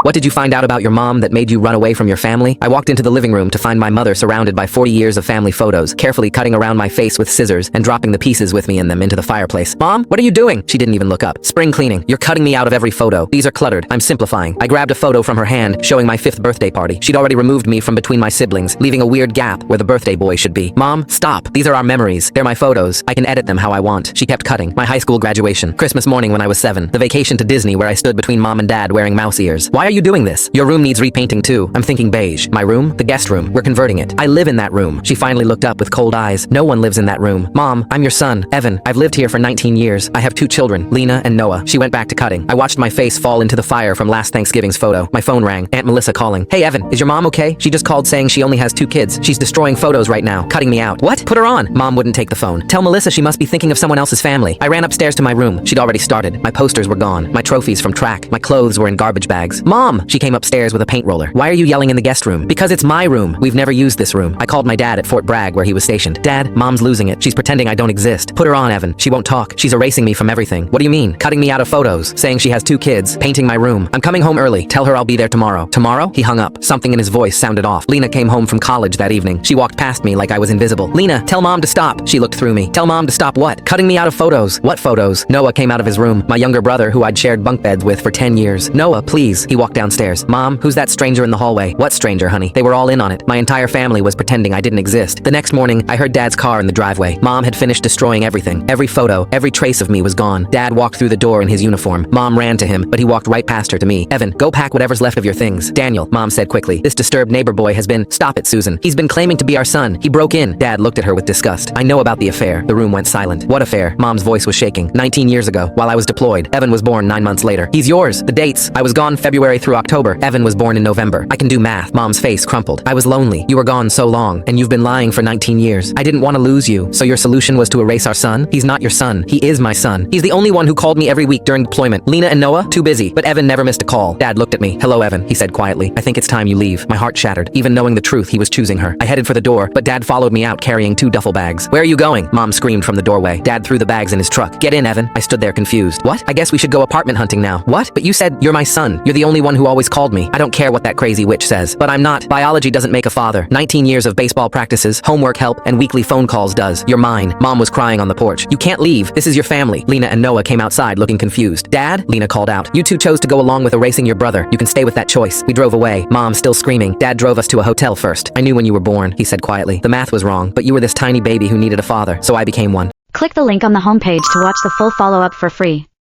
What did you find out about your mom that made you run away from your family? I walked into the living room to find my mother surrounded by 40 years of family photos, carefully cutting around my face with scissors and dropping the pieces with me in them into the fireplace. Mom, what are you doing? She didn't even look up. Spring cleaning. You're cutting me out of every photo. These are cluttered. I'm simplifying. I grabbed a photo from her hand, showing my 5th birthday party. She'd already removed me from between my siblings, leaving a weird gap where the birthday boy should be. Mom, stop. These are our memories. They're my photos. I can edit them how I want. She kept cutting. My high school graduation. Christmas morning when I was 7. The vacation to Disney where I stood between mom and dad wearing mouse ears. Why are you doing this? Your room needs repainting too. I'm thinking beige. My room? The guest room. We're converting it. I live in that room. She finally looked up with cold eyes. No one lives in that room. Mom, I'm your son, Evan. I've lived here for 19 years. I have 2 children, Lena and Noah. She went back to cutting. I watched my face fall into the fire from last Thanksgiving's photo. My phone rang. Aunt Melissa calling. Hey Evan, is your mom okay? She just called saying she only has 2 kids. She's destroying photos right now, cutting me out. What? Put her on. Mom wouldn't take the phone. Tell Melissa she must be thinking of someone else's family. I ran upstairs to my room. She'd already started. My posters were gone. My trophies from track. My clothes were in garbage bags. Mom! She came upstairs with a paint roller. Why are you yelling in the guest room? Because it's my room. We've never used this room. I called my dad at Fort Bragg where he was stationed. Dad, Mom's losing it. She's pretending I don't exist. Put her on, Evan. She won't talk. She's erasing me from everything. What do you mean? Cutting me out of photos. Saying she has 2 kids. Painting my room. I'm coming home early. Tell her I'll be there tomorrow. Tomorrow? He hung up. Something in his voice sounded off. Lena came home from college that evening. She walked past me like I was invisible. Lena, tell Mom to stop. She looked through me. Tell Mom to stop what? Cutting me out of photos. What photos? Noah came out of his room. My younger brother who I'd shared bunk beds with for 10 years. Noah, please. He walked downstairs. Mom, who's that stranger in the hallway? What stranger, honey? They were all in on it. My entire family was pretending I didn't exist. The next morning, I heard Dad's car in the driveway. Mom had finished destroying everything. Every photo, every trace of me was gone. Dad walked through the door in his uniform. Mom ran to him, but he walked right past her to me. Evan, go pack whatever's left of your things. Daniel, Mom said quickly. This disturbed neighbor boy has been... Stop it, Susan. He's been claiming to be our son. He broke in. Dad looked at her with disgust. I know about the affair. The room went silent. What affair? Mom's voice was shaking. 19 years ago, while I was deployed. Evan was born 9 months later. He's yours. The dates. I was gone February through October. Evan was born in November. I can do math. Mom's face crumpled. I was lonely. You were gone so long, and you've been lying for 19 years. I didn't want to lose you, so your solution was to erase our son? He's not your son. He is my son. He's the only one who called me every week during deployment. Lena and Noah? Too busy. But Evan never missed a call. Dad looked at me. Hello, Evan, he said quietly. I think it's time you leave. My heart shattered. Even knowing the truth, he was choosing her. I headed for the door, but Dad followed me out carrying 2 duffel bags. Where are you going? Mom screamed from the doorway. Dad threw the bags in his truck. Get in, Evan. I stood there confused. What? I guess we should go apartment hunting now. What? But you said you're my son. You're the only one who always called me. I don't care what that crazy witch says. But I'm not. Biology doesn't make a father. 19 years of baseball practices, homework help, and weekly phone calls does. You're mine. Mom was crying on the porch. You can't leave. This is your family. Lena and Noah came outside looking confused. Dad? Lena called out. You 2 chose to go along with erasing your brother. You can stay with that choice. We drove away. Mom still screaming. Dad drove us to a hotel first. I knew when you were born, he said quietly. The math was wrong, but you were this tiny baby who needed a father, so I became one. Click the link on the homepage to watch the full follow-up for free.